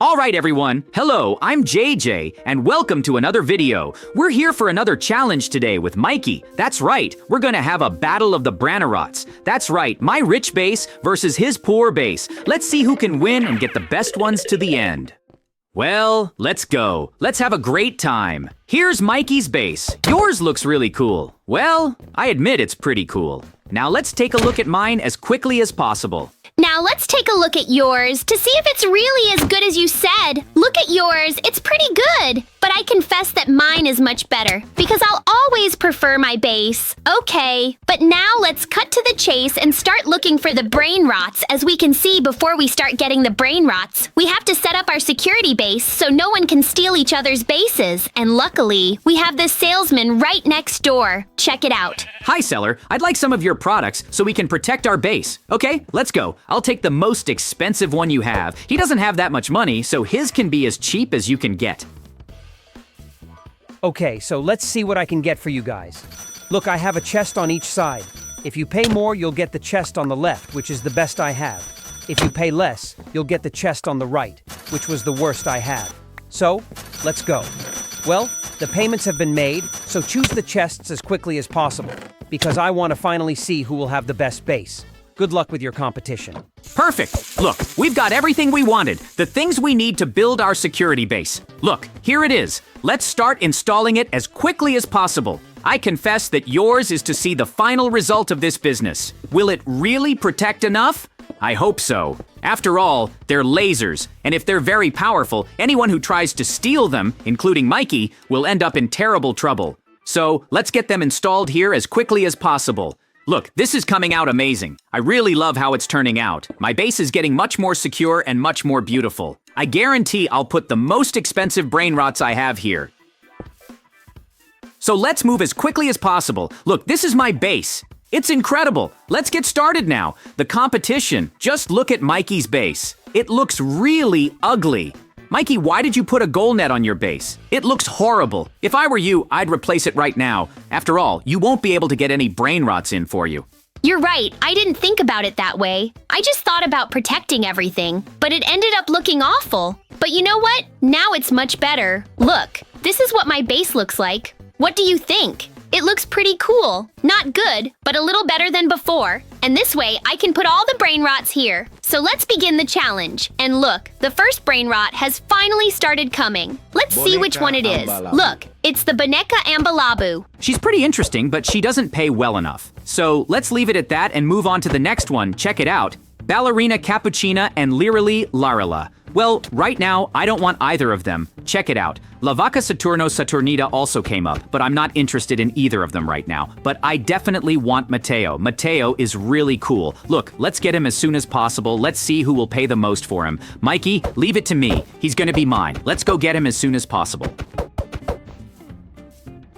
Alright everyone, hello, I'm JJ, and welcome to another video. We're here for another challenge today with Mikey. That's right, we're gonna have a battle of the Brainrots. That's right, my rich base versus his poor base. Let's see who can win and get the best ones to the end. Well, let's go. Let's have a great time. Here's Mikey's base. Yours looks really cool. Well, I admit it's pretty cool. Now let's take a look at mine as quickly as possible. Now let's take a look at yours to see if it's really as good as you said. Look at yours, it's pretty good. But I confess that mine is much better, because I'll always prefer my base. Okay, but now let's cut to the chase and start looking for the Brainrots. As we can see before we start getting the Brainrots, we have to set up our security base so no one can steal each other's bases. And luckily, we have this salesman right next door. Check it out. Hi seller, I'd like some of your products so we can protect our base. Okay, let's go. I'll take the most expensive one you have. He doesn't have that much money, so his can be as cheap as you can get. Okay, so let's see what I can get for you guys. Look, I have a chest on each side. If you pay more, you'll get the chest on the left, which is the best I have. If you pay less, you'll get the chest on the right, which was the worst I had. So, let's go. Well, the payments have been made, so choose the chests as quickly as possible, because I want to finally see who will have the best base. Good luck with your competition. Perfect. Look, we've got everything we wanted. The things we need to build our security base. Look, here it is. Let's start installing it as quickly as possible. I confess that yours is to see the final result of this business. Will it really protect enough? I hope so. After all, they're lasers, and if they're very powerful, anyone who tries to steal them, including Mikey, will end up in terrible trouble. So, let's get them installed here as quickly as possible. Look, this is coming out amazing. I really love how it's turning out. My base is getting much more secure and much more beautiful. I guarantee I'll put the most expensive Brainrots I have here. So let's move as quickly as possible. Look, this is my base. It's incredible. Let's get started now. The competition. Just look at Mikey's base. It looks really ugly. Mikey, why did you put a goal net on your base? It looks horrible. If I were you, I'd replace it right now. After all, you won't be able to get any Brainrots in for you. You're right, I didn't think about it that way. I just thought about protecting everything, but it ended up looking awful. But you know what? Now it's much better. Look, this is what my base looks like. What do you think? It looks pretty cool. Not good, but a little better than before. And this way, I can put all the Brainrots here. So let's begin the challenge. And look, the first Brainrot has finally started coming. Let's see which one it is. Look, it's the Boneka Ambalabu. She's pretty interesting, but she doesn't pay well enough. So let's leave it at that and move on to the next one. Check it out. Ballerina Cappuccina and Lirali Larala. Well, right now, I don't want either of them. Check it out. La Vaca Saturno Saturnita also came up, but I'm not interested in either of them right now. But I definitely want Mateo. Mateo is really cool. Look, let's get him as soon as possible. Let's see who will pay the most for him. Mikey, leave it to me. He's gonna be mine. Let's go get him as soon as possible.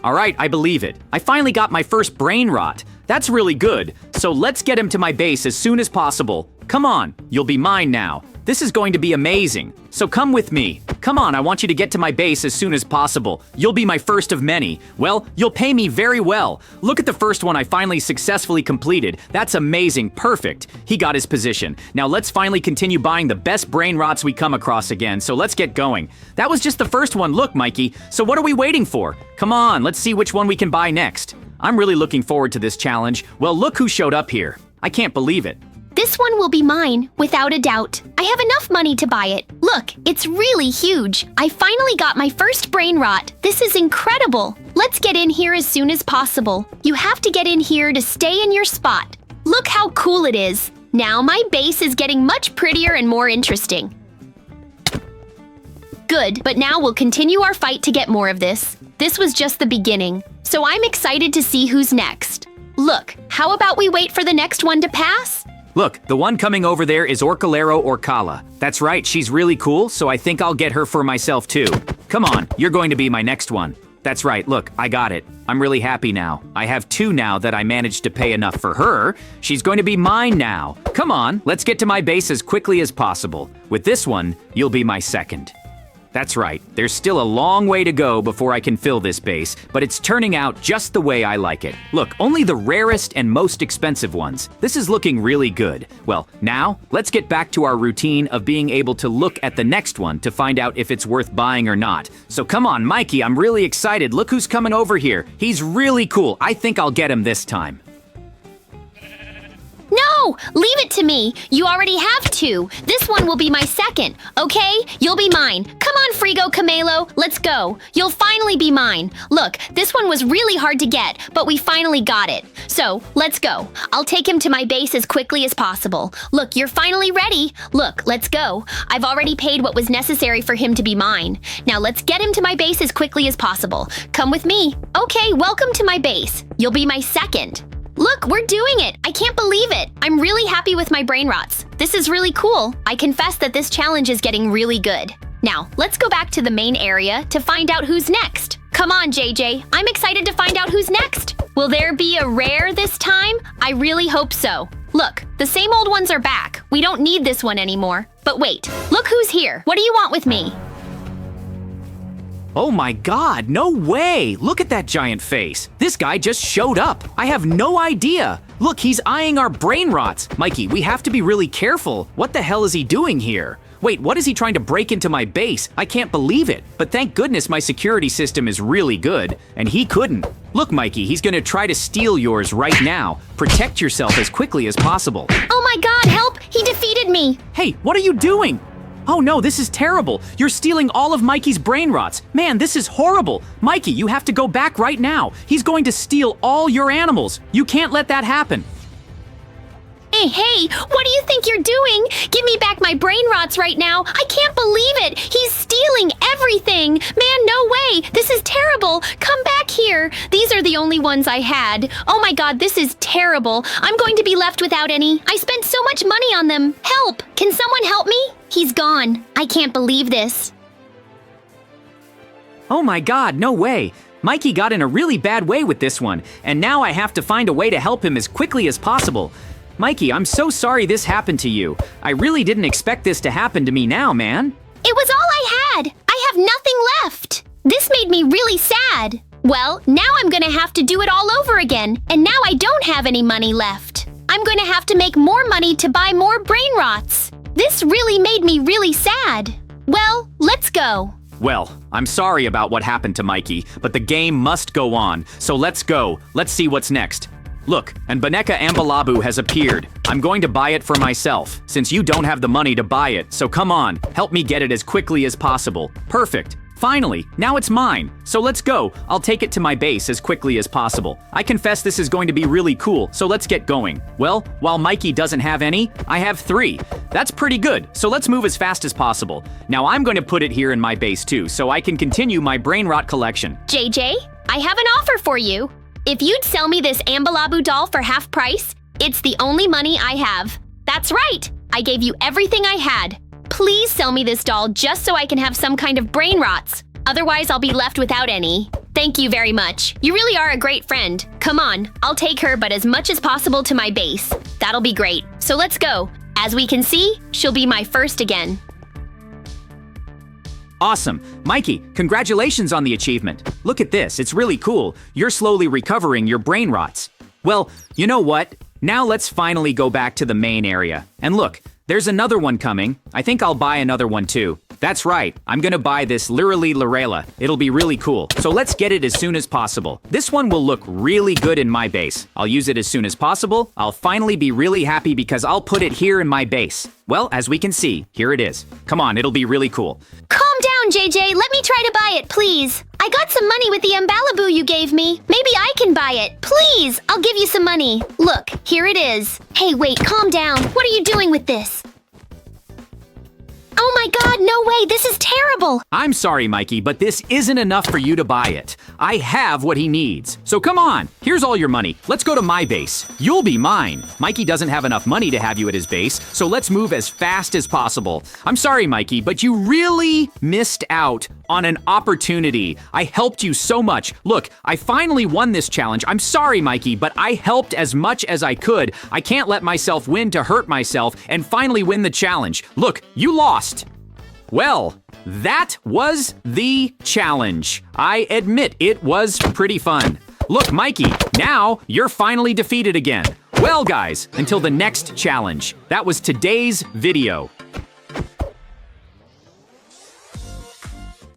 Alright, I believe it. I finally got my first Brainrot. That's really good. So let's get him to my base as soon as possible. Come on, you'll be mine now. This is going to be amazing. So come with me. Come on, I want you to get to my base as soon as possible. You'll be my first of many. Well, you'll pay me very well. Look at the first one I finally successfully completed. That's amazing, perfect. He got his position. Now let's finally continue buying the best Brainrots we come across again, so let's get going. That was just the first one, look, Mikey. So what are we waiting for? Come on, let's see which one we can buy next. I'm really looking forward to this challenge. Well, look who showed up here. I can't believe it. This one will be mine, without a doubt. I have enough money to buy it. Look, it's really huge. I finally got my first Brainrot. This is incredible. Let's get in here as soon as possible. You have to get in here to stay in your spot. Look how cool it is. Now my base is getting much prettier and more interesting. Good, but now we'll continue our fight to get more of this. This was just the beginning, so I'm excited to see who's next. Look, how about we wait for the next one to pass? Look, the one coming over there is Orcalero Orcala. That's right, she's really cool, so I think I'll get her for myself too. Come on, you're going to be my next one. That's right, look, I got it. I'm really happy now. I have two now that I managed to pay enough for her. She's going to be mine now. Come on, let's get to my base as quickly as possible. With this one, you'll be my second. That's right, there's still a long way to go before I can fill this base, but it's turning out just the way I like it. Look, only the rarest and most expensive ones. This is looking really good. Well, now, let's get back to our routine of being able to look at the next one to find out if it's worth buying or not. So come on, Mikey, I'm really excited. Look who's coming over here. He's really cool. I think I'll get him this time. No! Leave it to me! You already have two! This one will be my second, okay? You'll be mine. Come on, Frigo Camelo, let's go. You'll finally be mine. Look, this one was really hard to get, but we finally got it. So, let's go. I'll take him to my base as quickly as possible. Look, you're finally ready. Look, let's go. I've already paid what was necessary for him to be mine. Now let's get him to my base as quickly as possible. Come with me. Okay, welcome to my base. You'll be my second. Look, we're doing it! I can't believe it! I'm really happy with my Brainrots. This is really cool. I confess that this challenge is getting really good. Now, let's go back to the main area to find out who's next. Come on, JJ. I'm excited to find out who's next. Will there be a rare this time? I really hope so. Look, the same old ones are back. We don't need this one anymore. But wait, look who's here. What do you want with me? Oh my god, no way! Look at that giant face. This guy just showed up. I have no idea. Look, he's eyeing our Brainrots. Mikey, we have to be really careful. What the hell is he doing here? Wait, what is he trying to break into my base? I can't believe it. But thank goodness my security system is really good, and he couldn't. Look, Mikey, he's gonna try to steal yours right now. Protect yourself as quickly as possible. Oh my god, help! He defeated me! Hey, what are you doing? Oh no, this is terrible. You're stealing all of Mikey's Brainrots. Man, this is horrible. Mikey, you have to go back right now. He's going to steal all your animals. You can't let that happen. Hey, what do you think you're doing? Give me back my Brainrots right now. I can't believe it. He's stealing everything. Man, no way. This is terrible. Come back here. These are the only ones I had. Oh my god, this is terrible. I'm going to be left without any. I spent so much money on them. Help! Can someone help me? He's gone. I can't believe this. Oh my god, no way. Mikey got in a really bad way with this one, and now I have to find a way to help him as quickly as possible. Mikey, I'm so sorry this happened to you. I really didn't expect this to happen to me now, man. It was all I had. I have nothing left. This made me really sad. Well, now I'm gonna have to do it all over again, and now I don't have any money left. I'm gonna have to make more money to buy more Brainrots. This really made me really sad. Well, let's go. Well, I'm sorry about what happened to Mikey, but the game must go on, so let's go. Let's see what's next. Look, and Baneka Ambalabu has appeared. I'm going to buy it for myself, since you don't have the money to buy it, so come on, help me get it as quickly as possible. Perfect. Finally, now it's mine. So let's go. I'll take it to my base as quickly as possible. I confess this is going to be really cool, so let's get going. Well, while Mikey doesn't have any, I have 3. That's pretty good, so let's move as fast as possible. Now I'm going to put it here in my base too, so I can continue my Brainrot collection. JJ, I have an offer for you. If you'd sell me this Ambalabu doll for half price, it's the only money I have. That's right! I gave you everything I had. Please sell me this doll just so I can have some kind of Brainrots. Otherwise, I'll be left without any. Thank you very much. You really are a great friend. Come on, I'll take her but as much as possible to my base. That'll be great. So let's go. As we can see, she'll be my first again. Awesome. Mikey, congratulations on the achievement. Look at this, it's really cool. You're slowly recovering your Brainrots. Well, you know what? Now let's finally go back to the main area. And look, there's another one coming. I think I'll buy another one too. That's right, I'm gonna buy this Literally Lorela. It'll be really cool. So let's get it as soon as possible. This one will look really good in my base. I'll use it as soon as possible. I'll finally be really happy because I'll put it here in my base. Well, as we can see, here it is. Come on, it'll be really cool. Calm down, JJ. Let me try to buy it, please. I got some money with the Ambalabu you gave me. Maybe I can buy it. Please, I'll give you some money. Look, here it is. Hey, wait, calm down. What are you doing with this? Oh my god, no way, this is terrible! I'm sorry, Mikey, but this isn't enough for you to buy it. I have what he needs. So come on, here's all your money. Let's go to my base. You'll be mine. Mikey doesn't have enough money to have you at his base, so let's move as fast as possible. I'm sorry, Mikey, but you really missed out on an opportunity. I helped you so much. Look, I finally won this challenge. I'm sorry, Mikey, but I helped as much as I could. I can't let myself win to hurt myself and finally win the challenge. Look, you lost. Well, that was the challenge. I admit it was pretty fun. Look, Mikey, now you're finally defeated again. Well, guys, until the next challenge. That was today's video.